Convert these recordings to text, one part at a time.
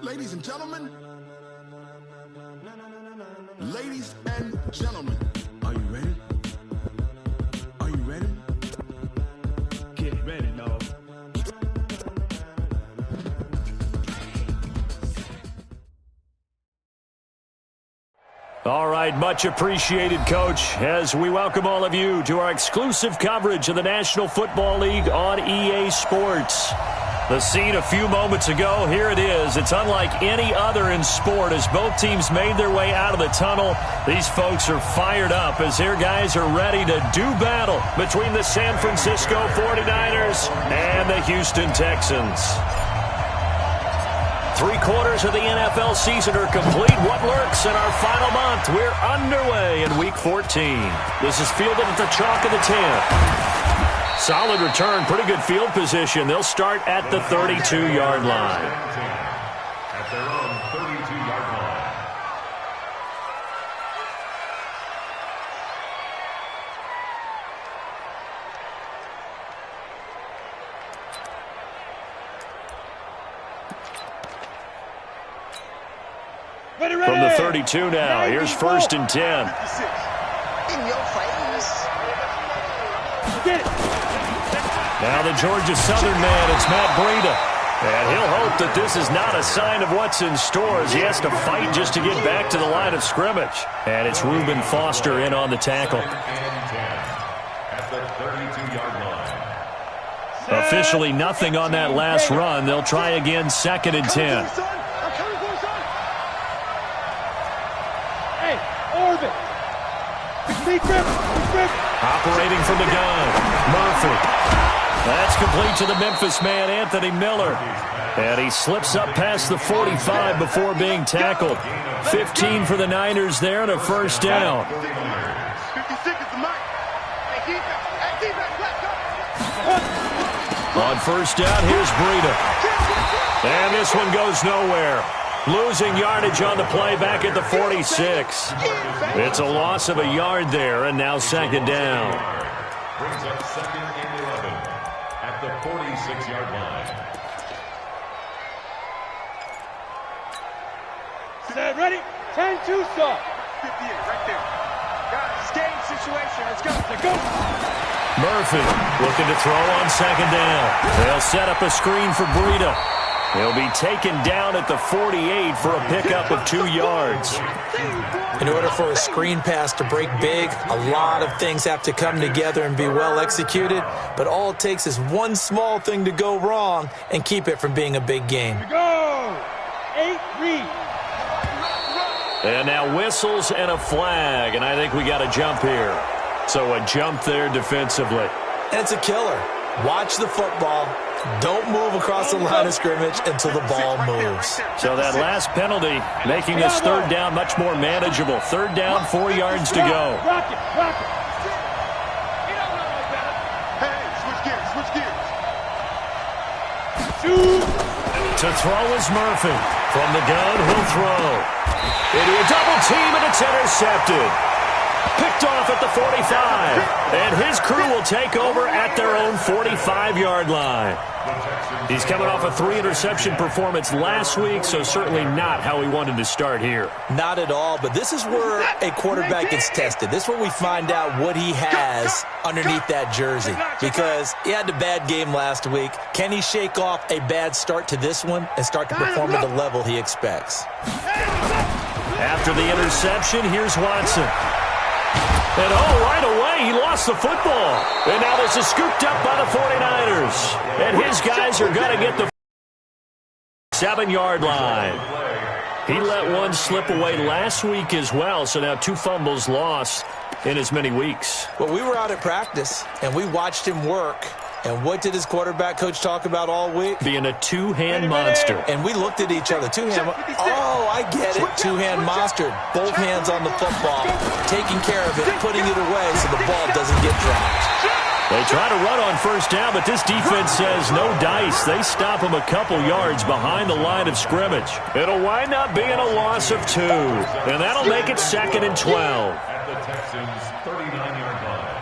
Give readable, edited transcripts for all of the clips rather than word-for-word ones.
Ladies and gentlemen. Ladies and gentlemen. Are you ready? Are you ready? Get ready, dog. All right, much appreciated, Coach, as we welcome all of you to our exclusive coverage of the National Football League on EA Sports. The scene a few moments ago, here it is. It's unlike any other in sport as both teams made their way out of the tunnel. These folks are fired up as their guys are ready to do battle between the San Francisco 49ers and the Houston Texans. 3/4 of the NFL season are complete. What lurks in our final month? We're underway in Week 14. This is fielded at the chalk of the 10. Solid return, pretty good field position. They'll start at the 32-yard line. At their own 32-yard line. From the 32 now, here's 1st and 10. In your face. Get it. Now the Georgia Southern man, it's Matt Breida. And he'll hope that this is not a sign of what's in store as he has to fight just to get back to the line of scrimmage. And it's Reuben Foster in on the tackle. At the 32-yard line. Officially nothing on that last run. They'll try again 2nd and 10. Hey, Orbit. Operating from the gun, Murphy. That's complete to the Memphis man, Anthony Miller. And he slips up past the 45 before being tackled. 15 for the Niners there and a 1st down. 56 is the mark. On 1st down, here's Breida. And this one goes nowhere. Losing yardage on the play back at the 46. It's a loss of a yard there, and now 2nd down. Brings up 2nd and 11 at the 46-yard line. Set, ready? 10-2 stop. 58, right there. Guys, game situation. Let's go. Let's go. Murphy looking to throw on 2nd down. They'll set up a screen for Breida. He'll be taken down at the 48 for a pickup of 2 yards. In order for a screen pass to break big, a lot of things have to come together and be well executed, but all it takes is one small thing to go wrong and keep it from being a big game. Go! 8 read. And now whistles and a flag, and I think we got a jump here. So a jump there defensively. And it's a killer. Watch the football. Don't move across the line of scrimmage until the ball moves. So that last penalty making this 3rd down much more manageable. 3rd down, 4 yards to go. Rock it, rock it. Hey, switch gears. Shoot. To throw is Murphy. From the gun, he'll throw. Into a double team, and it's intercepted. Picked off at the 45. And his crew will take over at their own 45-yard line. He's coming off a 3-interception performance last week, so certainly not how he wanted to start here. Not at all, but this is where a quarterback gets tested. This is where we find out what he has underneath that jersey. Because he had a bad game last week. Can he shake off a bad start to this one and start to perform at the level he expects? After the interception, here's Watson. And right away, he lost the football. And now this is scooped up by the 49ers. And his guys are going to get the 7-yard line. He let one slip away last week as well, so now 2 fumbles lost in as many weeks. Well, we were out at practice, and we watched him work. And what did his quarterback coach talk about all week? Being a 2-hand monster. And we looked at each other. Oh, I get it. 2-hand monster. Both hands on the football. Taking care of it, putting it away so the ball doesn't get dropped. They try to run on 1st down, but this defense says no dice. They stop him a couple yards behind the line of scrimmage. It'll wind up being a loss of 2. And that'll make it 2nd and 12. At the Texans' 39-yard line.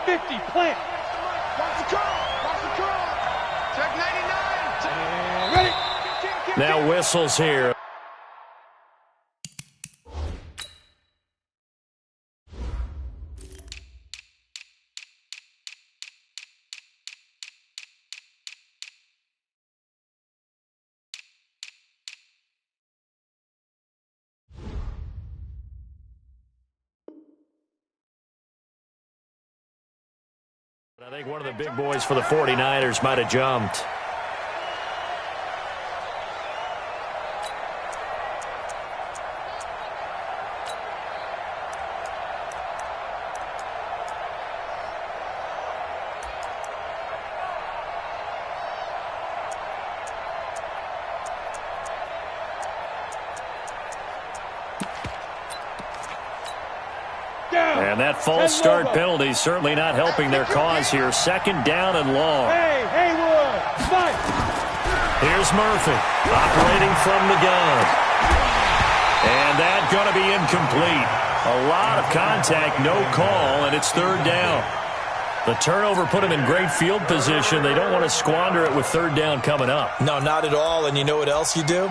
50, plant. Now whistles here. I think one of the big boys for the 49ers might have jumped. And that false start penalty certainly not helping their cause here. Second down and long. Hey, Haywood, fight! Here's Murphy operating from the gun. And that's going to be incomplete. A lot of contact, no call, and it's third down. The turnover put them in great field position. They don't want to squander it with third down coming up. No, not at all. And you know what else you do?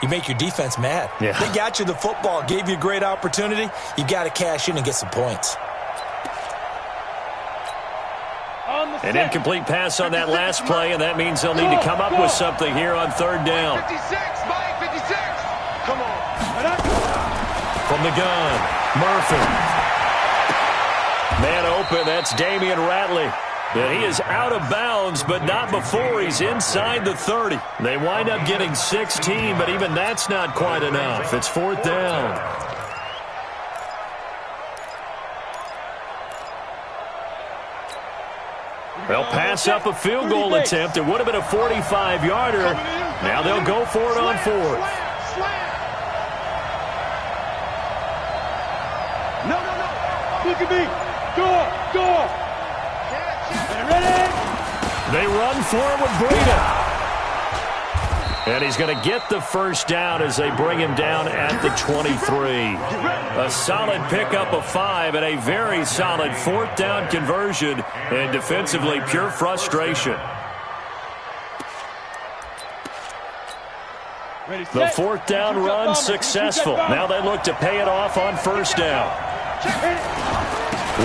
You make your defense mad. Yeah. They got you the football, gave you a great opportunity. You got to cash in and get some points. An incomplete pass on that last play, and that means they'll need to come up with something here on third down. 56, Mike, 56. Come on. From the gun, Murphy. Man open, that's Damian Ratley. And he is out of bounds, but not before he's inside the 30. They wind up getting 16, but even that's not quite enough. It's fourth down. They'll pass up a field goal attempt. It would have been a 45-yarder. Now they'll go for it on fourth. No. Look at me. Go. They run for it with Breida. And he's going to get the first down as they bring him down at the 23. A solid pickup of 5 and a very solid fourth down conversion. And defensively, pure frustration. The fourth down run successful. Now they look to pay it off on first down.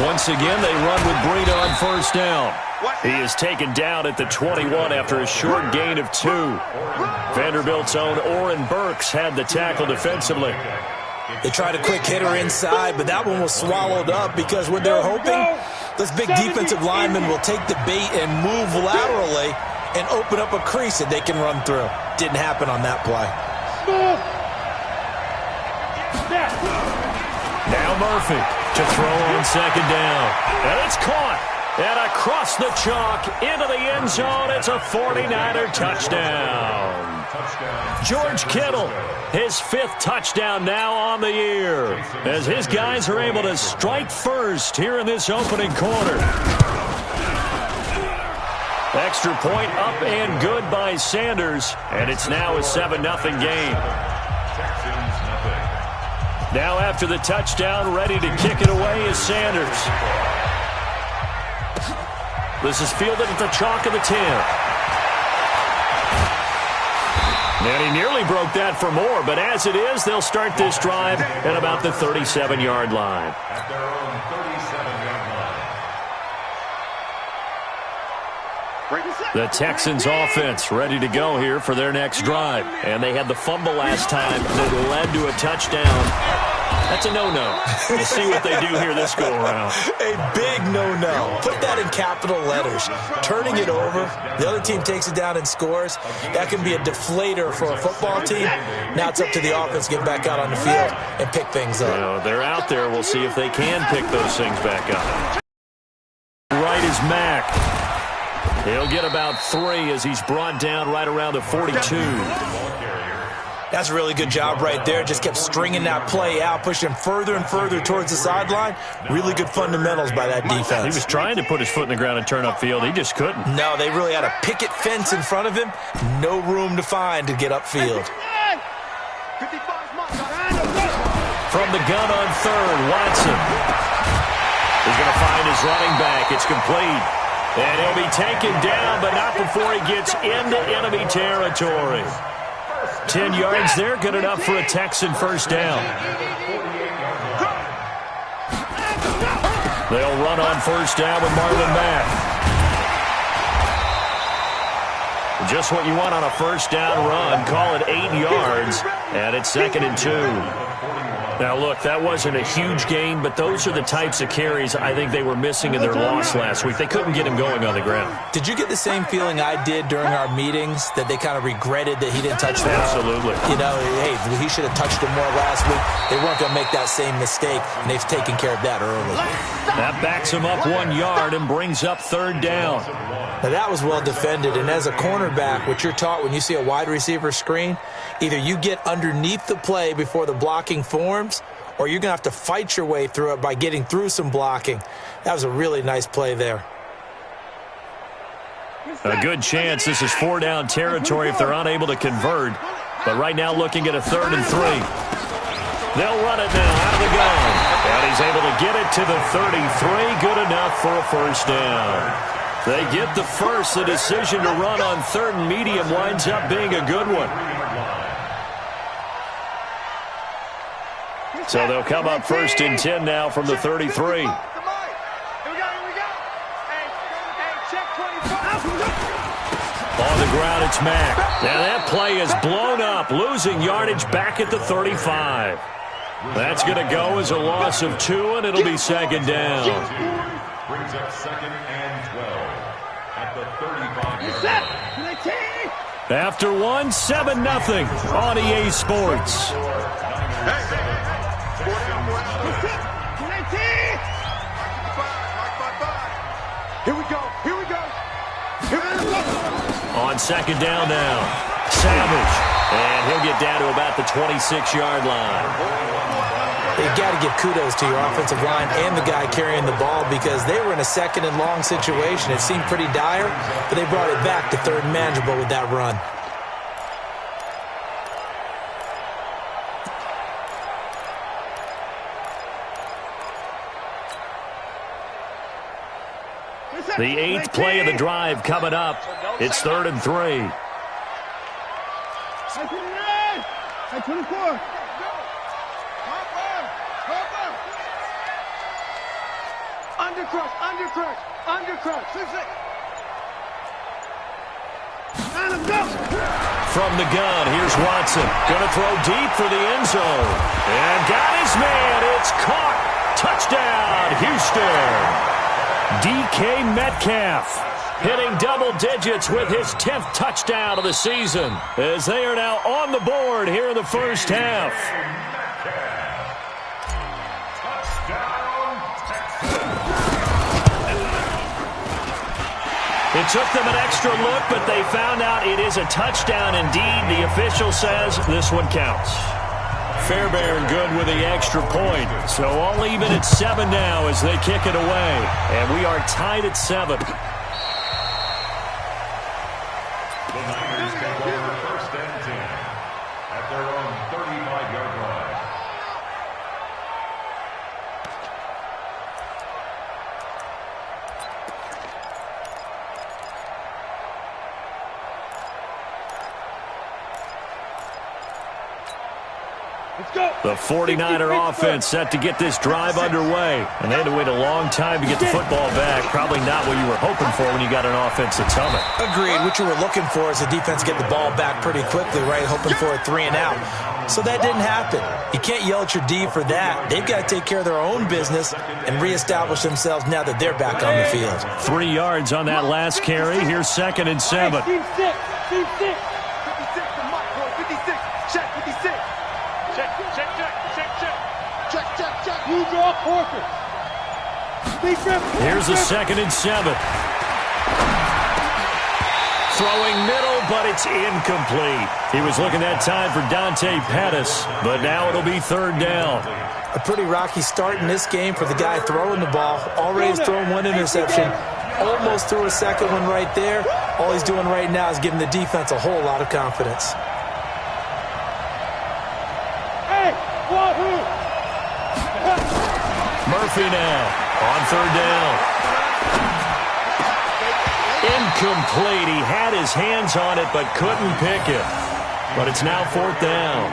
Once again, they run with Breida on first down. He is taken down at the 21 after a short gain of 2. Vanderbilt's own Oren Burks had the tackle defensively. They tried a quick hitter inside, but that one was swallowed up because what they're hoping, those big defensive linemen will take the bait and move laterally and open up a crease that they can run through. Didn't happen on that play. Now Murphy to throw on second down. And it's caught. And across the chalk into the end zone. It's a 49er touchdown. George Kittle, his 5th touchdown now on the year, as his guys are able to strike first here in this opening quarter. Extra point up and good by Sanders, and it's now a 7-0 game. Now after the touchdown, ready to kick it away is Sanders. This is fielded at the chalk of the 10. And he nearly broke that for more, but as it is, they'll start this drive at about the 37-yard line. At their own 37-yard line. The Texans offense ready to go here for their next drive. And they had the fumble last time that led to a touchdown. That's a no-no. We'll see what they do here this go-around. A big no-no. Put that in capital letters. Turning it over, the other team takes it down and scores. That can be a deflator for a football team. Now it's up to the offense to get back out on the field and pick things up. Well, they're out there. We'll see if they can pick those things back up. Right is Mack. He'll get about 3 as he's brought down right around the 42. That's a really good job right there. Just kept stringing that play out, pushing further and further towards the sideline. Really good fundamentals by that defense. He was trying to put his foot in the ground and turn upfield. He just couldn't. No, they really had a picket fence in front of him. No room to find to get upfield. From the gun on third, Watson. He's going to find his running back. It's complete. And he'll be taken down, but not before he gets into enemy territory. 10 yards there, good enough for a Texan first down. They'll run on first down with Marlon Mack. Just what you want on a first down run. Call it 8 yards, and it's 2nd and 2. Now, look, that wasn't a huge gain, but those are the types of carries I think they were missing in their loss last week. They couldn't get him going on the ground. Did you get the same feeling I did during our meetings, that they kind of regretted that he didn't touch the ball? Absolutely. You know, hey, he should have touched it more last week. They weren't going to make that same mistake, and they've taken care of that early. That backs him up 1 yard and brings up 3rd down. Now, that was well defended, and as a cornerback, what you're taught when you see a wide receiver screen, either you get underneath the play before the blocking forms, or you're going to have to fight your way through it by getting through some blocking. That was a really nice play there. A good chance this is 4-down territory if they're unable to convert, but right now looking at a 3rd and 3. They'll run it now out of the gun, and he's able to get it to the 33, good enough for a first down. They get the first. The decision to run on 3rd and medium winds up being a good one. So they'll come up 1st and 10 now from the 33. Here we go. Hey, check 25. On the ground, it's Mack. Now that play is blown up, losing yardage back at the 35. That's going to go as a loss of 2, and it'll be 2nd down. Brings up 2nd and 12 at the 35. After 1, 7-0 on EA Sports. Here we go. On 2nd down now, Savage. And he'll get down to about the 26-yard line. You've got to give kudos to your offensive line and the guy carrying the ball, because they were in a 2nd and long situation. It seemed pretty dire, but they brought it back to 3rd and manageable with that run. The 8th play of the drive coming up. It's 3rd and 3. Hey, 24. Undercrush. From the gun, here's Watson. Going to throw deep for the end zone. And got his man. It's caught. Touchdown, Houston. DK Metcalf hitting double digits with his 10th touchdown of the season, as they are now on the board here in the first half. It took them an extra look, but they found out it is a touchdown indeed. The official says this one counts. Fairbairn good with the extra point. So all even at 7 now as they kick it away. And we are tied at 7. The Niners take over 1st and 10 at their own 35-yard line. The 49er offense set to get this drive underway. And they had to wait a long time to get the football back. Probably not what you were hoping for when you got an offense that's humming. Agreed. What you were looking for is the defense get the ball back pretty quickly, right? Hoping for a 3 and out. So that didn't happen. You can't yell at your D for that. They've got to take care of their own business and reestablish themselves now that they're back on the field. 3 yards on that last carry. Here's 2nd and 7. Team 6. 56, the mark, boy. 56. Check, 56. Check. You draw Porter. Here's a 2nd and 7. Throwing middle, but it's incomplete. He was looking that time for Dante Pettis, but now it'll be 3rd down. A pretty rocky start in this game for the guy throwing the ball. Already has thrown 1 interception. Almost threw a 2nd one right there. All he's doing right now is giving the defense a whole lot of confidence. Hey, Wahoo! Murphy now on 3rd down. Incomplete. He had his hands on it but couldn't pick it. But it's now 4th down.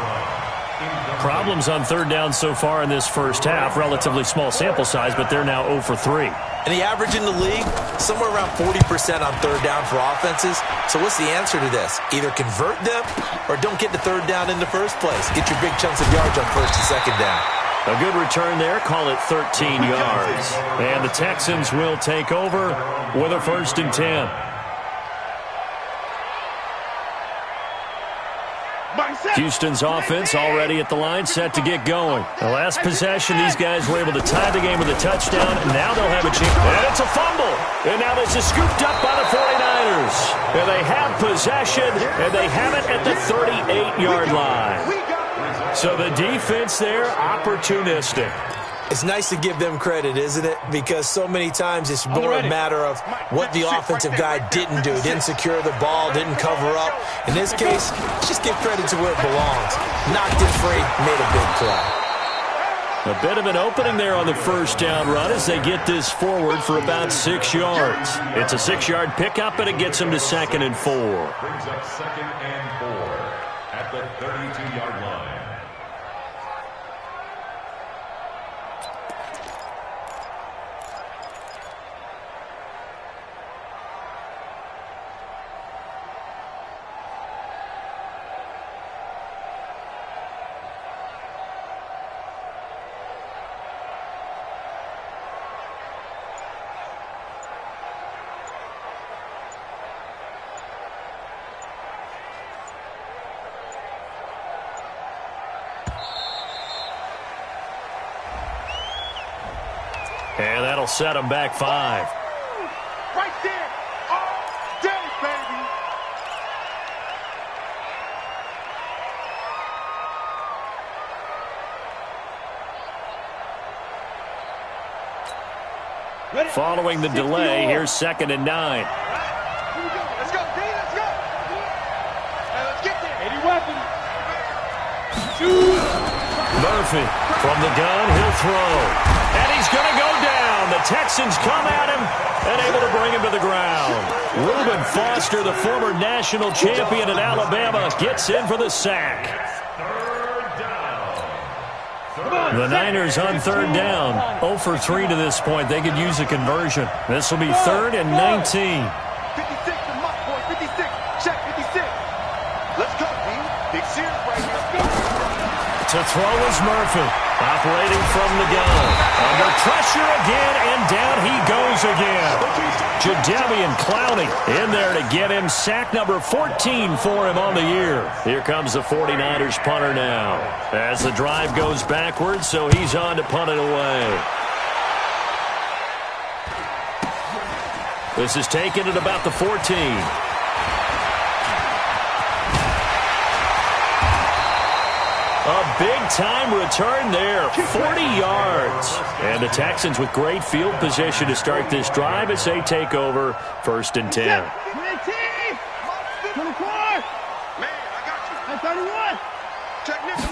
Problems on 3rd down so far in this first half. Relatively small sample size, but they're now 0 for 3. And the average in the league, somewhere around 40% on 3rd down for offenses. So what's the answer to this? Either convert them or don't get to 3rd down in the first place. Get your big chunks of yards on 1st and 2nd down. A good return there. Call it 13 yards. And the Texans will take over with a 1st and 10. Houston's offense already at the line, set to get going. The last possession, these guys were able to tie the game with a touchdown, and now they'll have a chance. And it's a fumble. And now this is scooped up by the 49ers. And they have possession, and they have it at the 38-yard line. So the defense there, opportunistic. It's nice to give them credit, isn't it? Because so many times it's more a matter of what the offensive guy didn't do. Didn't secure the ball, didn't cover up. In this case, just give credit to where it belongs. Knocked it free, made a big play. A bit of an opening there on the 1st down run as they get this forward for about 6 yards. It's a 6-yard pickup, and it gets them to 2nd and 4. Brings up 2nd and 4 at the 32-yard line. And that'll set them back 5. Right there. All day, baby. Following the delay, here's 2nd and 9. Let's go, D. Let's go. Hey, let's get there. 80 weapons. Murphy from the gun, he'll throw. And he's going to go down. The Texans come at him and able to bring him to the ground. Reuben Foster, the former national champion at Alabama, gets in for the sack. The Niners on 3rd down. 0 for 3 to this point. They could use a conversion. This will be 3rd and 19. 56 to my boy. 56. Check 56. Let's go, D. Big series right here. Let's go. To throw is Murphy, operating from the gun. Under pressure again, and down he goes again. Jadeveon Clowney in there to get him. Sack number 14 for him on the year. Here comes the 49ers punter now. As the drive goes backwards, so he's on to punt it away. This is taken at about the 14. A big-time return there, 40 yards. And the Texans with great field position to start this drive as they take over 1st and 10. 24. Man, I got you. 31. Check this.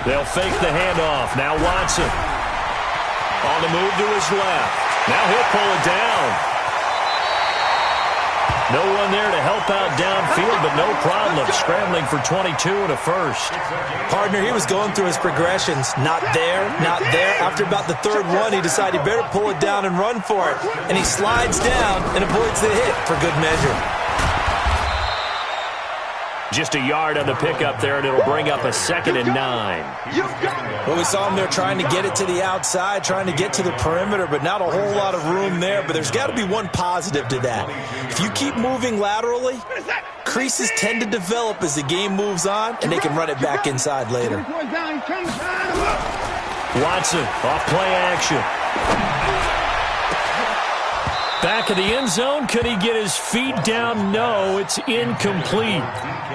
They'll fake the handoff. Now Watson on the move to his left. Now he'll pull it down. No one there to help out downfield, but no problem. Scrambling for 22 and a 1st. Partner, he was going through his progressions. Not there, not there. After about the 3rd one, he decided he better pull it down and run for it. And he slides down and avoids the hit for good measure. Just a yard on the pickup there, and it'll bring up a 2nd and 9. Well, we saw him there trying to get it to the outside, trying to get to the perimeter, but not a whole lot of room there. But there's got to be one positive to that. If you keep moving laterally, creases tend to develop as the game moves on, and they can run it back inside later. Watson off play action. Back of the end zone. Could he get his feet down? No, it's incomplete.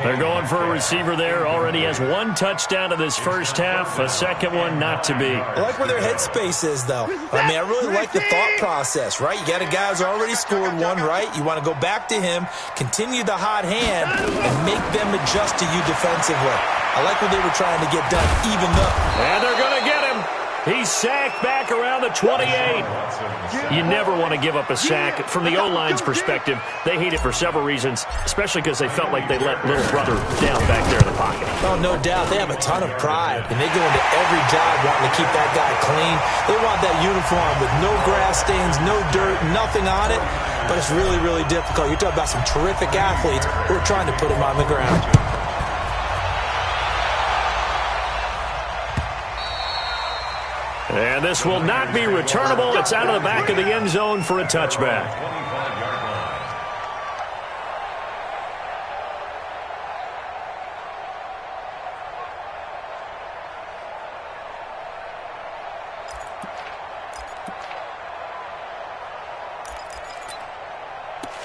They're going for a receiver there. Already has 1 touchdown in this first half. A second one not to be. I like where their headspace is, though. I mean, I really like the thought process, right? You got a guy who's already scored 1, right? You want to go back to him, continue the hot hand, and make them adjust to you defensively. I like what they were trying to get done, even though. And they're going to get him. He's sacked back around the 28. You never want to give up a sack. From the O-line's perspective, they hate it for several reasons, especially because they felt like they let little brother down back there in the pocket. Oh, no doubt. They have a ton of pride, and they go into every job wanting to keep that guy clean. They want that uniform with no grass stains, no dirt, nothing on it, but it's really, really difficult. You're talking about some terrific athletes who are trying to put him on the ground. And this will not be returnable. It's out of the back of the end zone for a touchback.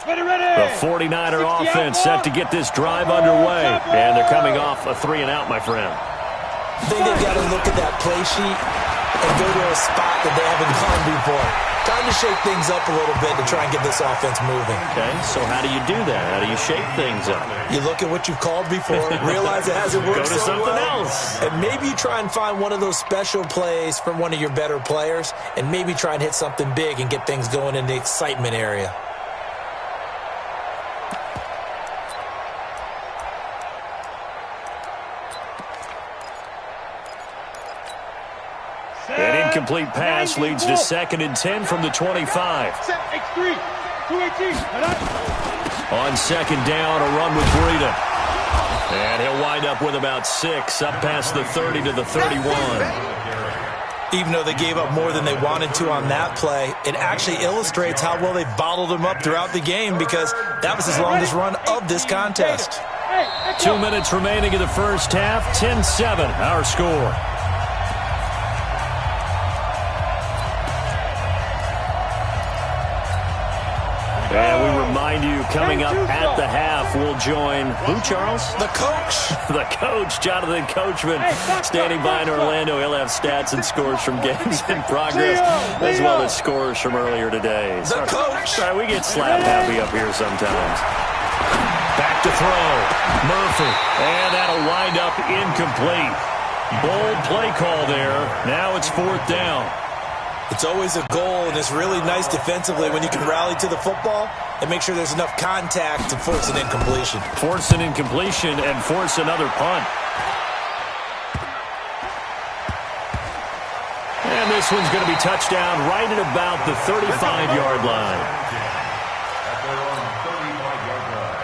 The 49er offense set to get this drive underway. And they're coming off a 3-and-out, my friend. I think they've got to look at that play sheet and go to a spot that they haven't gone before. Time to shake things up a little bit to try and get this offense moving. Okay, so how do you do that? How do you shake things up? You look at what you've called before, realize it hasn't worked so so something well, else. and maybe you try and find one of those special plays from one of your better players, and maybe try and hit something big and get things going in the excitement area. An incomplete pass leads to 2nd and 10 from the 25. X3, 218. On 2nd down, a run with Breida. And he'll wind up with about 6, up past the 30 to the 31. Even though they gave up more than they wanted to on that play, it actually illustrates how well they bottled him up throughout the game, because that was his longest run of this contest. 2 minutes remaining in the first half, 10-7, our score. And we remind you, coming up at the half, we'll join who, Charles? The coach. The coach, Jonathan Coachman, standing by in Orlando. He'll have stats and scores from games in progress, as well as scores from earlier today. The coach. Sorry, we get slap happy up here sometimes. Back to throw. Murphy. And that'll wind up incomplete. Bold play call there. Now it's 4th down. It's always a goal, and it's really nice defensively when you can rally to the football and make sure there's enough contact to force an incompletion. Force an incompletion and force another punt. And this one's going to be touchdown right at about the 35-yard line. At their own 35-yard line.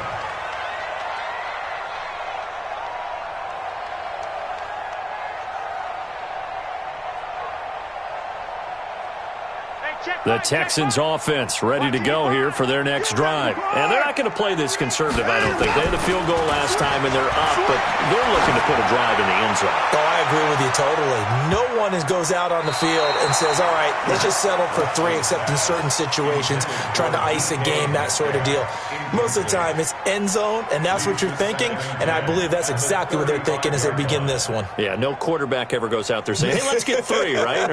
The Texans offense ready to go here for their next drive. And they're not going to play this conservative, I don't think. They had a field goal last time, and they're up, but they're looking to put a drive in the end zone. Oh, I agree with you totally. No one goes out on the field and says, all right, let's just settle for 3, except in certain situations, trying to ice a game, that sort of deal. Most of the time, it's end zone, and that's what you're thinking, and I believe that's exactly what they're thinking as they begin this one. Yeah, no quarterback ever goes out there saying, hey, let's get 3, right?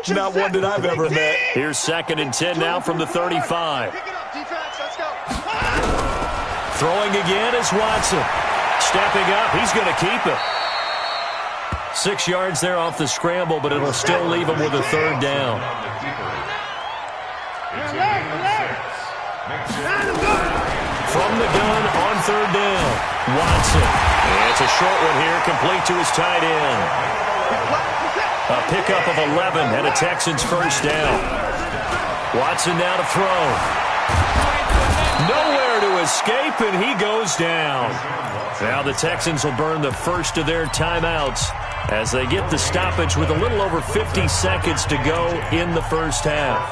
Not one that I've ever met. Here's 2nd and 10 now from the 35. Throwing again is Watson. Stepping up, he's going to keep it. 6 yards there off the scramble, but it'll still leave him with a 3rd down. From the gun on 3rd down, Watson. And it's a short one here, complete to his tight end. A pickup of 11 and a Texans 1st down. Watson now to throw. Nowhere to escape, and he goes down. Now the Texans will burn the first of their timeouts as they get the stoppage with a little over 50 seconds to go in the first half.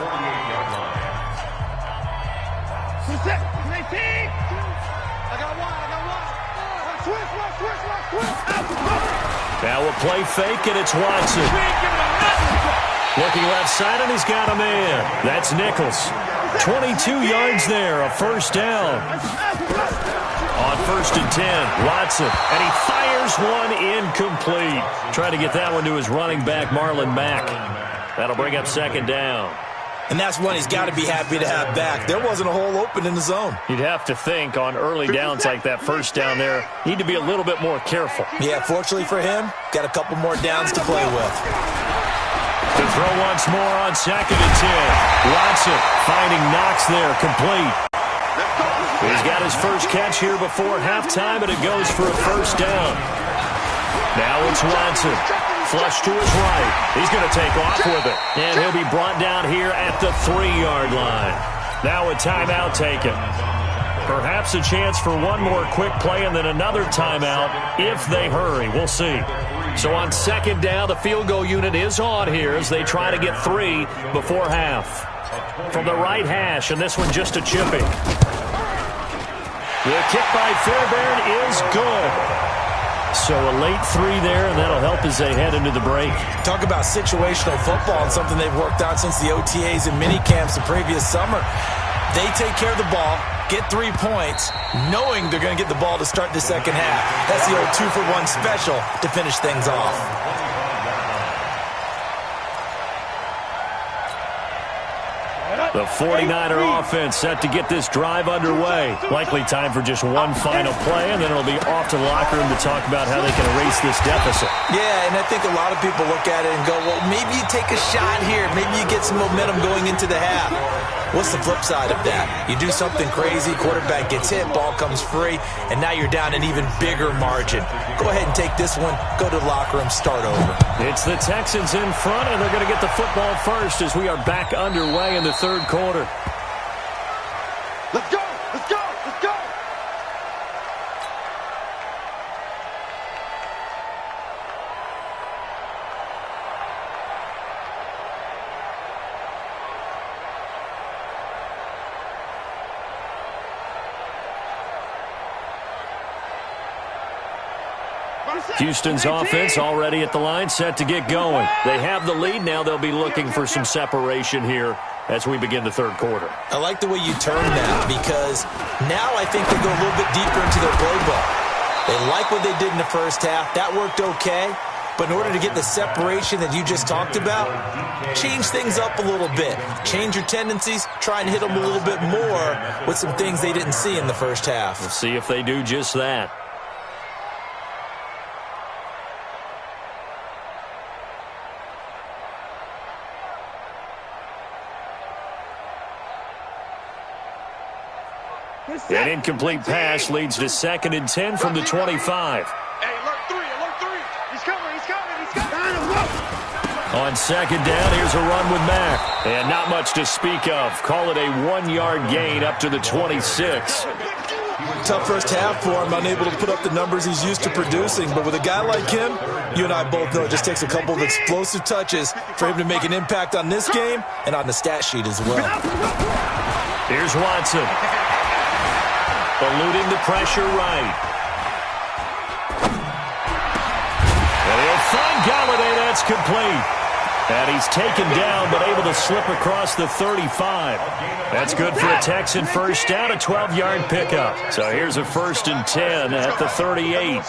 Now we'll play fake, and it's Watson. Looking left side, and he's got a man. That's Nichols. 22 yards there, a 1st down. On 1st and 10, Watson. And he fires one incomplete. Trying to get that one to his running back, Marlon Mack. That'll bring up 2nd down. And that's one he's got to be happy to have back. There wasn't a hole open in the zone. You'd have to think on early downs like that 1st down there, need to be a little bit more careful. Yeah, fortunately for him, got a couple more downs to play with. throw once more on 2nd and 10. Watson finding Knox there, complete. He's got his first catch here before halftime, and it goes for a first down. Now it's Watson. Flush to his right. He's going to take off with it. And he'll be brought down here at the 3-yard line. Now a timeout taken. Perhaps a chance for one more quick play and then another timeout if they hurry. We'll see. So on 2nd down, the field goal unit is on here as they try to get 3 before half. From the right hash, and this one just a chipping. The kick by Fairbairn is good. So a late 3 there, and that'll help as they head into the break. Talk about situational football and something they've worked on since the OTAs and mini camps the previous summer. They take care of the ball, get 3 points, knowing they're going to get the ball to start the second half. That's the old 2-for-1 special to finish things off. The 49er offense set to get this drive underway. Likely time for just one final play, and then it'll be off to the locker room to talk about how they can erase this deficit. Yeah, and I think a lot of people look at it and go, well, maybe you take a shot here. Maybe you get some momentum going into the half. What's the flip side of that? You do something crazy, quarterback gets hit, ball comes free, and now you're down an even bigger margin. Go ahead and take this one, go to the locker room, start over. It's the Texans in front, and they're going to get the football first as we are back underway in the third quarter. Let's go! Let's go! Let's go! Houston's offense already at the line, set to get going. They have the lead. Now they'll be looking for some separation here as we begin the third quarter. I like the way you turn that because now I think they go a little bit deeper into their playbook. They like what they did in the first half. That worked okay. But in order to get the separation that you just talked about, change things up a little bit. Change your tendencies. Try and hit them a little bit more with some things they didn't see in the first half. We'll see if they do just that. An incomplete pass leads to 2nd and 10 from the 25. Hey, alert 3, alert 3. He's coming, he's coming, he's coming. On 2nd down, here's a run with Mack. And not much to speak of. Call it a 1-yard gain up to the 26. Tough first half for him, unable to put up the numbers he's used to producing. But with a guy like him, you and I both know it just takes a couple of explosive touches for him to make an impact on this game and on the stat sheet as well. Here's Watson. Eluding the pressure right. And he'll find Galladay. That's complete. And he's taken down, but able to slip across the 35. That's good for a Texan first down, a 12-yard pickup. So here's a 1st and 10 at the 38.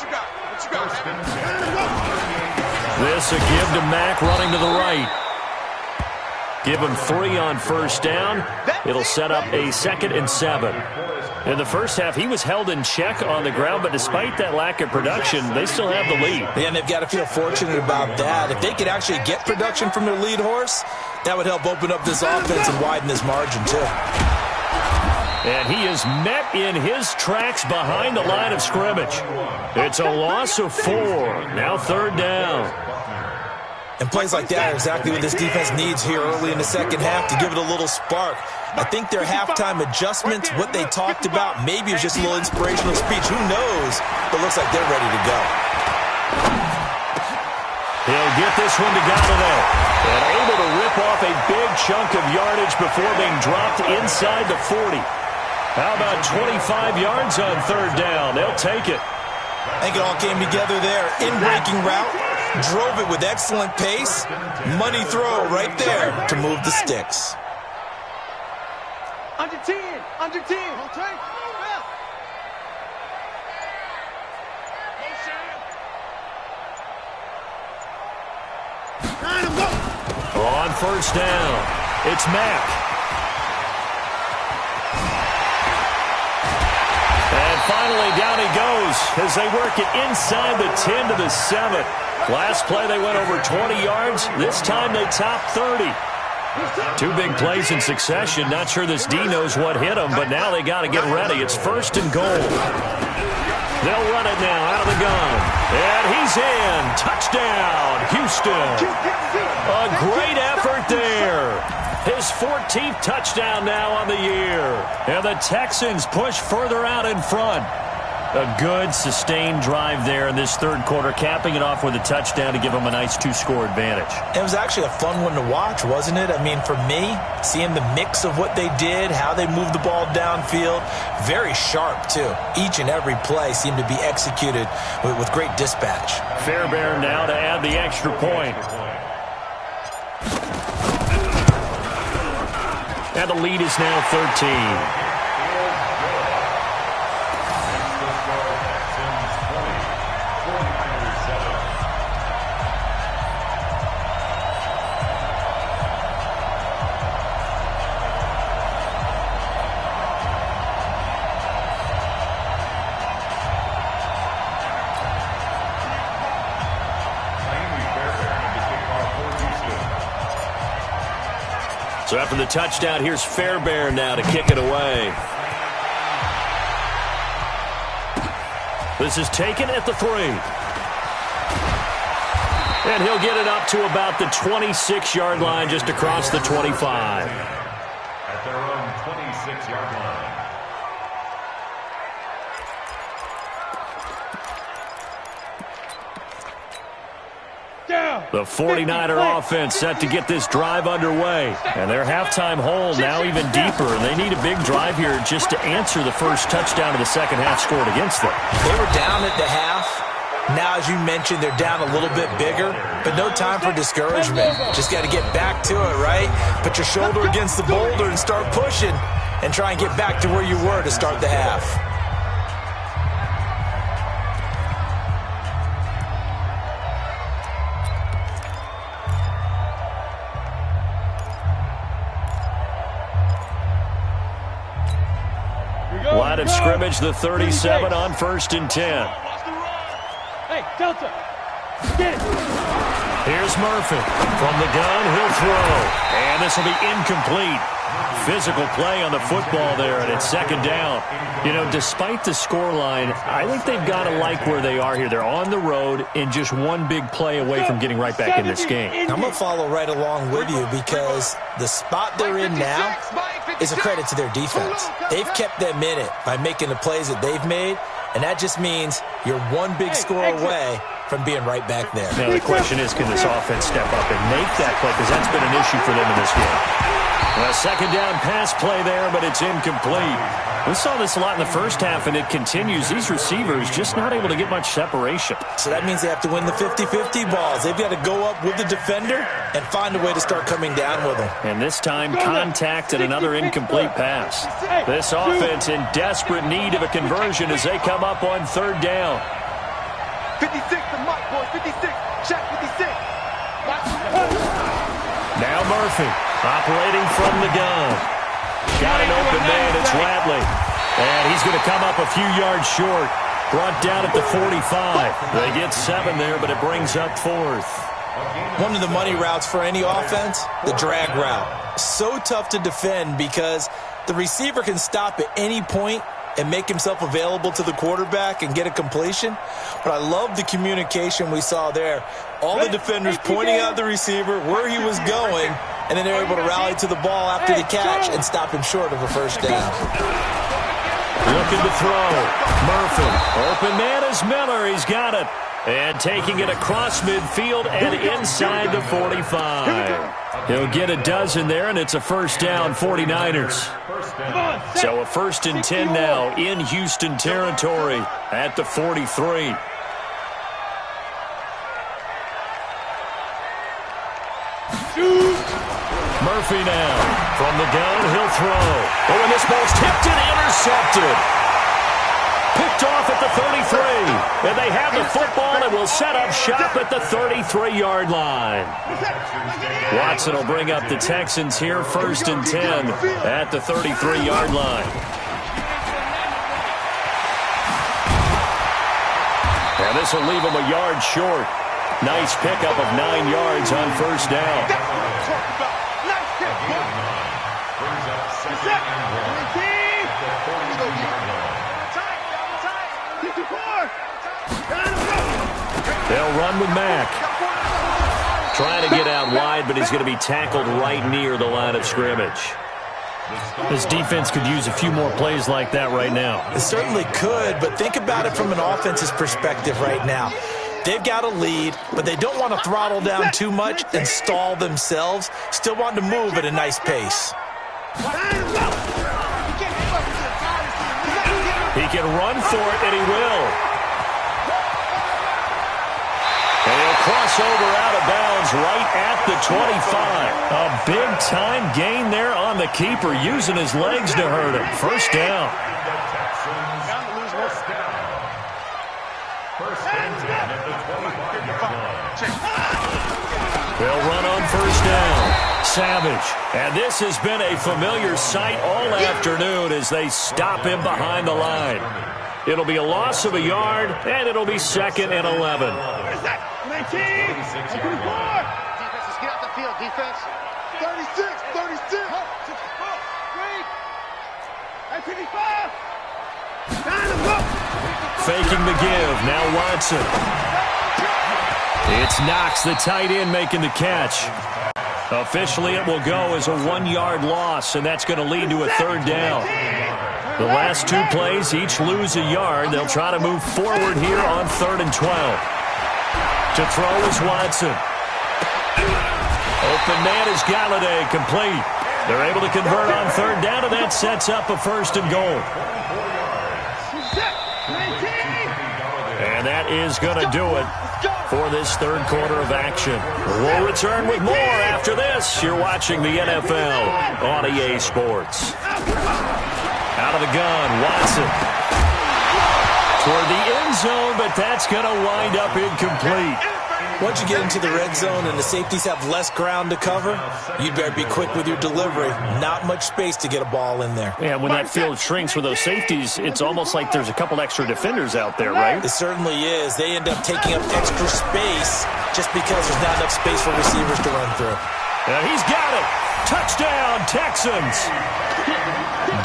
This a give to Mack running to the right. Give him 3 on first down. It'll set up a 2nd and 7. In the first half, he was held in check on the ground, but despite that lack of production, they still have the lead. Yeah, and they've got to feel fortunate about that. If they could actually get production from their lead horse, that would help open up this offense and widen this margin, too. And he is met in his tracks behind the line of scrimmage. It's a loss of 4. Now 3rd down. And plays like that are exactly what this defense needs here early in the second half to give it a little spark. I think their halftime adjustments, what they talked about, maybe it was just a little inspirational speech. Who knows? But it looks like they're ready to go. He'll get this one to Galladay. And able to rip off a big chunk of yardage before being dropped inside the 40. How about 25 yards on 3rd down? They'll take it. I think it all came together there. In-breaking route. Drove it with excellent pace. Money throw right there to move the sticks. Under 10, under 10. Okay. On first down, it's Mack. And finally down he goes as they work it inside the 10 to the 7. Last play they went over 20 yards. This time they topped 30. Two big plays in succession. Not sure this D knows what hit them, but now they got to get ready. It's 1st and goal. They'll run it now out of the gun. And he's in. Touchdown, Houston. A great effort there. His 14th touchdown now on the year. And the Texans push further out in front. A good, sustained drive there in this third quarter, capping it off with a touchdown to give them a nice 2-score advantage. It was actually a fun one to watch, wasn't it? I mean, for me, seeing the mix of what they did, how they moved the ball downfield, very sharp, too. Each and every play seemed to be executed with great dispatch. Fairbairn now to add the extra point. And the lead is now 13. So after the touchdown, here's Fairbairn now to kick it away. This is taken at the 3. And he'll get it up to about the 26-yard line, just across the 25. At their own 26-yard line. The 49er offense set to get this drive underway. And their halftime hole now even deeper. And they need a big drive here just to answer the first touchdown of the second half scored against them. They were down at the half. Now, as you mentioned, they're down a little bit bigger. But no time for discouragement. Just got to get back to it, right? Put your shoulder against the boulder and start pushing. And try and get back to where you were to start the half. Line of scrimmage, the 37 on 1st and 10. Hey, Delta, get it. Here's Murphy. From the gun, he'll throw. And this will be incomplete. Physical play on the football there, and it's 2nd down. You know, despite the scoreline, I think they've got to like where they are here. They're on the road and just one big play away from getting right back in this game. I'm going to follow right along with you because the spot they're in now is a credit to their defense. They've kept them in it by making the plays that they've made, and that just means you're one big score away from being right back there. Now, the question is, can this offense step up and make that play? Because that's been an issue for them in this game. A 2nd down pass play there, but it's incomplete. We saw this a lot in the first half, and it continues. These receivers just not able to get much separation. So that means they have to win the 50-50 balls. They've got to go up with the defender and find a way to start coming down with them. And this time, contact and another incomplete pass. This offense in desperate need of a conversion as they come up on 3rd down. 56, the mic, boy, 56. Check 56. Now Murphy, operating from the gun. Got an open man, it's Radley. And he's going to come up a few yards short. Brought down at the 45. They get 7 there, but it brings up 4th. One of the money routes for any offense, the drag route. So tough to defend because the receiver can stop at any point and make himself available to the quarterback and get a completion. But I love the communication we saw there. All the defenders pointing out the receiver, where he was going, and then they're able to rally to the ball after the catch and stop him short of a 1st down. Looking to throw. Murphy. Open man is Miller. He's got it. And taking it across midfield and inside the 45. He'll get a dozen there, and it's a 1st down, 49ers. So a 1st and 10 now in Houston territory at the 43. Murphy now. From the gun, he'll throw. Oh, and this ball's tipped and intercepted. Picked off at the 33. And they have the football and will set up shop at the 33-yard line. Watson will bring up the Texans here, 1st and 10 at the 33-yard line. And this will leave them a yard short. Nice pickup of 9 yards on first down. That's what I'm talking about. Nice hit, boy. Brings up second and 1 at the 42-yard line. They'll run with Mack. Trying to get out wide, but he's going to be tackled right near the line of scrimmage. This defense could use a few more plays like that right now. It certainly could, but think about it from an offense's perspective right now. They've got a lead, but they don't want to throttle down too much and stall themselves. Still want to move at a nice pace. He can run for it, and he will. And he'll cross over out of bounds right at the 25. A big-time gain there on the keeper, using his legs to hurt him. First down. First and 10 at the 25-yard line. They'll run on first down. Savage. And this has been a familiar sight all afternoon as they stop him behind the line. It'll be a loss of a yard, and it'll be 2nd and 11. 19, 24. Defense, let's get out the field, defense. 36, 36. 55. Faking the give. Now Watson. It's Knox, the tight end, making the catch. Officially, it will go as a 1-yard loss, and that's going to lead to a 3rd down. The last 2 plays each lose a yard. They'll try to move forward here on 3rd and 12. To throw is Watson. Open man is Galladay, complete. They're able to convert on 3rd down, and that sets up a 1st and goal. And that is going to do it for this 3rd quarter of action. We'll return with more after this. You're watching the NFL on EA Sports. Out of the gun, Watson. Toward the end zone, but that's going to wind up incomplete. Once you get into the red zone and the safeties have less ground to cover, you'd better be quick with your delivery. Not much space to get a ball in there. Yeah, when that field shrinks for those safeties, it's almost like there's a couple extra defenders out there, right? It certainly is. They end up taking up extra space just because there's not enough space for receivers to run through. And he's got it. Touchdown, Texans.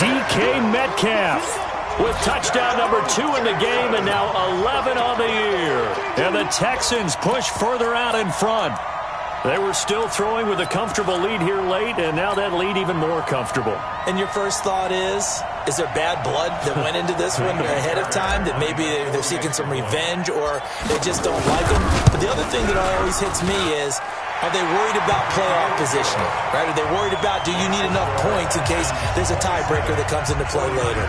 DK Metcalf with touchdown number 2 in the game, and now 11 on the year. And the Texans push further out in front. They were still throwing with a comfortable lead here late, and now that lead even more comfortable. And your first thought is there bad blood that went into this one ahead of time, that maybe they're seeking some revenge or they just don't like them? But the other thing that always hits me is, are they worried about playoff positioning? Right? Are they worried about, do you need enough points in case there's a tiebreaker that comes into play later?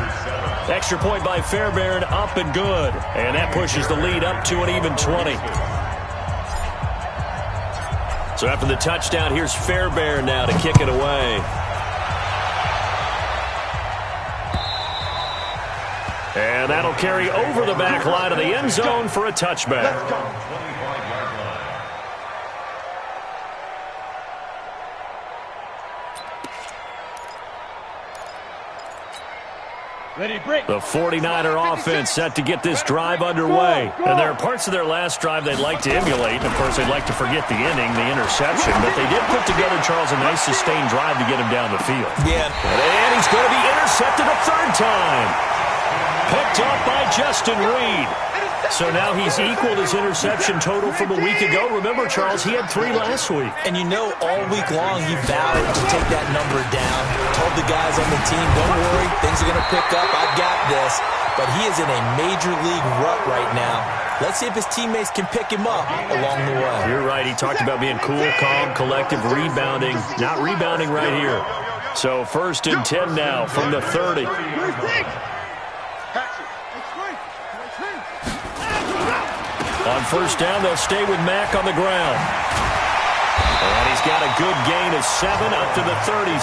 Extra point by Fairbairn, up and good. And that pushes the lead up to an even 20. So after the touchdown, here's Fairbairn now to kick it away. And that'll carry over the back line of the end zone for a touchback. The 49er offense set to get this drive underway. And there are parts of their last drive they'd like to emulate. And, of course, they'd like to forget the ending, the interception. But they did put together, Charles, a nice sustained drive to get him down the field. Yeah. And he's going to be intercepted a 3rd time. Picked off by Justin Reed. So now he's equaled his interception total from a week ago. Remember, Charles, he had 3 last week. And you know, all week long he vowed to take that number down. Told the guys on the team, don't worry, things are going to pick up. I've got this. But he is in a major league rut right now. Let's see if his teammates can pick him up along the way. You're right. He talked about being cool, calm, collective, rebounding. Not rebounding right here. So 1st and 10 now from the 30. On 1st down, they'll stay with Mack on the ground. And he's got a good gain of 7 up to the 37.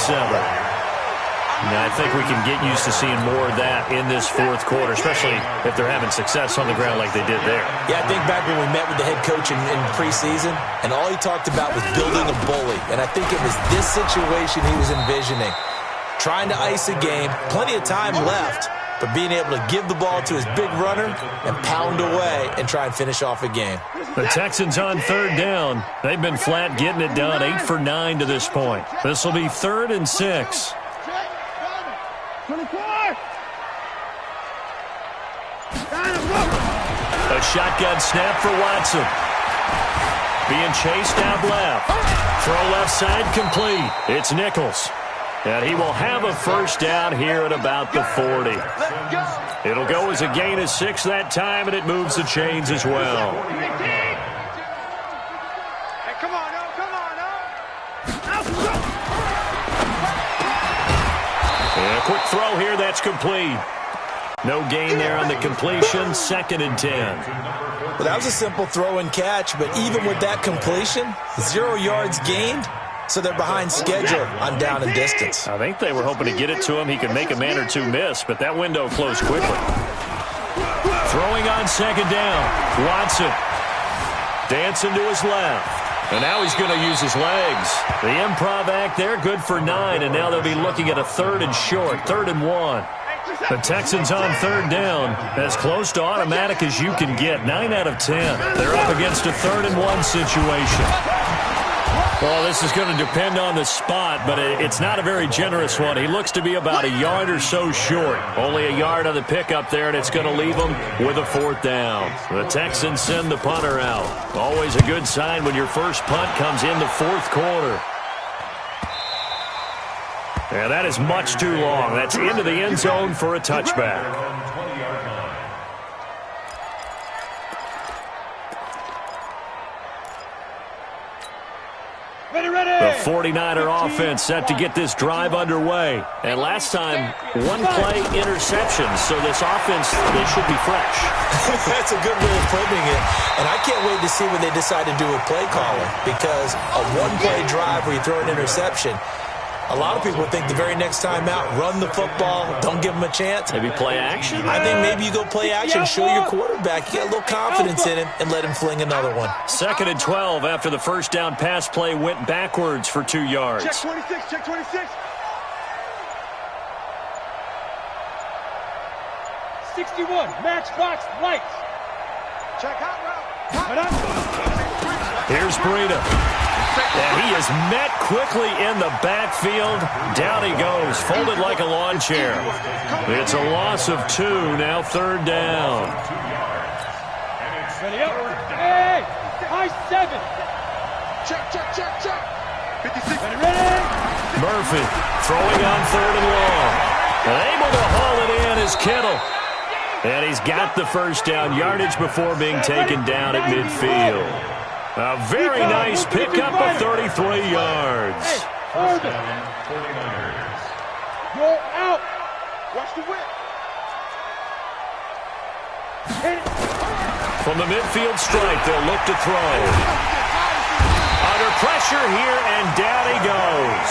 Now, I think we can get used to seeing more of that in this 4th quarter, especially if they're having success on the ground like they did there. Yeah, I think back when we met with the head coach in preseason, and all he talked about was building a bully. And I think it was this situation he was envisioning. Trying to ice a game, plenty of time left, but being able to give the ball to his big runner and pound away and try and finish off a game. The Texans on third down. They've been flat getting it done, 8 for 9 to this point. This will be 3rd and 6. A shotgun snap for Watson. Being chased out left. Throw left side complete. It's Nichols. And he will have a first down here at about the 40. It'll go as a gain of 6 that time, and it moves the chains as well. Hey, come on, And a quick throw here, that's complete. No gain there on the completion, 2nd and 10. Well, that was a simple throw and catch, but even with that completion, 0 yards gained, so they're behind schedule on down and distance. I think they were hoping to get it to him. He could make a man or two miss, but that window closed quickly. Throwing on 2nd down. Watson dancing to his left. And now he's going to use his legs. The improv act there, good for 9, and now they'll be looking at a 3rd and short, 3rd and 1. The Texans on 3rd down, as close to automatic as you can get, 9 out of 10. They're up against a 3rd and 1 situation. Well, this is going to depend on the spot, but it's not a very generous one. He looks to be about a yard or so short. Only a yard on the pickup there, and it's going to leave him with a 4th down. The Texans send the punter out. Always a good sign when your first punt comes in the 4th quarter. And that is much too long. That's into the end zone for a touchback. The 49er offense set to get this drive underway. And last time, 1 play interception. So this offense, they should be fresh. That's a good way of putting it. And I can't wait to see when they decide to do a play calling, because a 1-play drive where you throw an interception, a lot of people think the very next time out, run the football, don't give them a chance. Maybe play action? I think maybe you go play action, show your quarterback you got a little confidence in him, and let him fling another one. 2nd and 12 after the first down pass play went backwards for 2 yards. Check 26, check 26. 61, matchbox lights. Check hot route. Here's Breida. And he is met quickly in the backfield. Down he goes, folded like a lawn chair. It's a loss of 2, now 3rd down. Ready up. Hey, high 7. Check, check, check, check. 56. Ready. Murphy throwing on 3rd and long. And able to haul it in is Kittle. And he's got the first down, yardage before being taken down at midfield. A very nice pickup of 33 yards. Hey, go out. Watch the whip. From the midfield stripe, they'll look to throw. Under pressure here, and down he goes.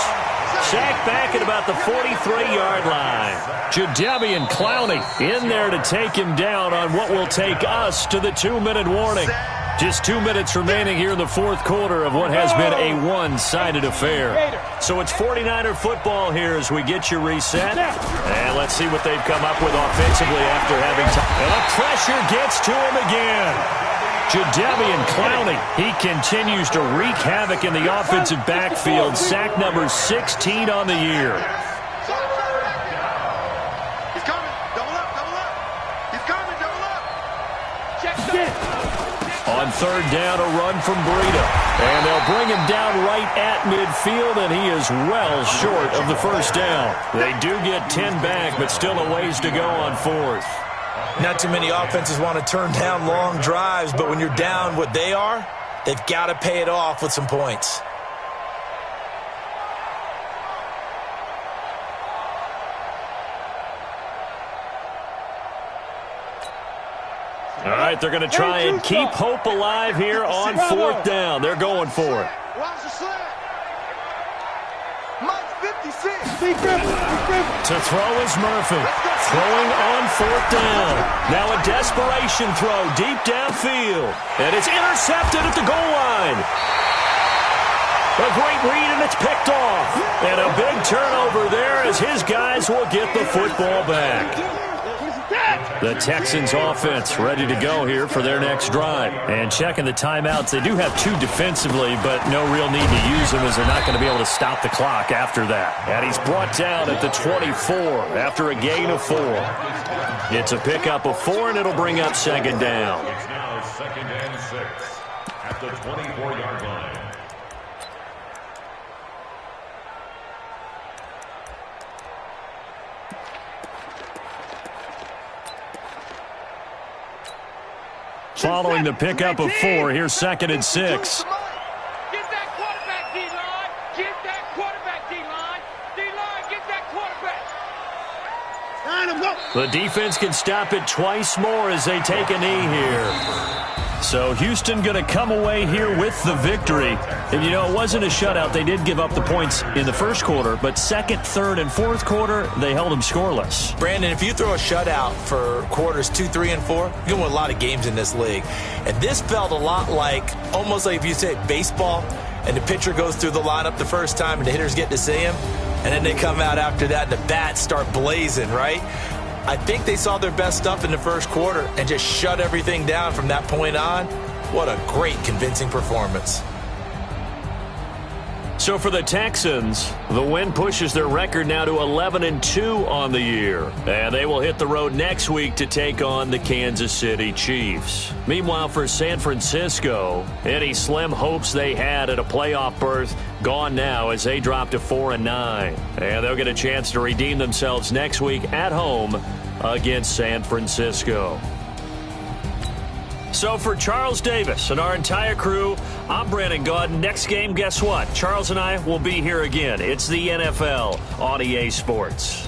Sacked back at about the 43-yard line. Jadeveon Clowney in there to take him down on what will take us to the 2-minute warning. Just 2 minutes remaining here in the 4th quarter of what has been a one-sided affair. So it's 49er football here as we get you reset. And let's see what they've come up with offensively after having time. And the pressure gets to him again. Jadeveon Clowney, he continues to wreak havoc in the offensive backfield. Sack number 16 on the year. He's coming. Double up, double up. He's coming, double up. Check it. On 3rd down, a run from Breida. And they'll bring him down right at midfield, and he is well short of the first down. They do get 10 back, but still a ways to go on 4th. Not too many offenses want to turn down long drives, but when you're down what they are, they've got to pay it off with some points. All right, they're going to try and keep hope alive here on 4th down. They're going for it. Watch the slant. Mike 56. To throw is Murphy. Throwing on 4th down. Now a desperation throw deep downfield. And it's intercepted at the goal line. A great read, and it's picked off. And a big turnover there as his guys will get the football back. The Texans offense ready to go here for their next drive. And checking the timeouts, they do have 2 defensively, but no real need to use them as they're not going to be able to stop the clock after that. And he's brought down at the 24 after a gain of 4. It's a pickup of 4, and it'll bring up second down. It's now 2nd and 6 at the 24-yard line. Following the pickup of 4, here's 2nd and 6. Get that quarterback, D-line. Get that quarterback, D-line. D-line, get that quarterback. The defense can stop it twice more as they take a knee here. So Houston going to come away here with the victory. And, you know, it wasn't a shutout. They did give up the points in the first quarter, but second, third, and fourth quarter, they held them scoreless. Brandon, if you throw a shutout for quarters 2, 3, and 4, you can win a lot of games in this league. And this felt a lot like, almost like if you say baseball, and the pitcher goes through the lineup the first time and the hitters get to see him, and then they come out after that and the bats start blazing, right? I think they saw their best stuff in the first quarter and just shut everything down from that point on. What a great, convincing performance. So for the Texans, the win pushes their record now to 11-2 on the year. And they will hit the road next week to take on the Kansas City Chiefs. Meanwhile, for San Francisco, any slim hopes they had at a playoff berth gone now as they drop to 4-9. And they'll get a chance to redeem themselves next week at home against San Francisco. So for Charles Davis and our entire crew, I'm Brandon Gaudin. Next game, guess what? Charles and I will be here again. It's the NFL on EA Sports.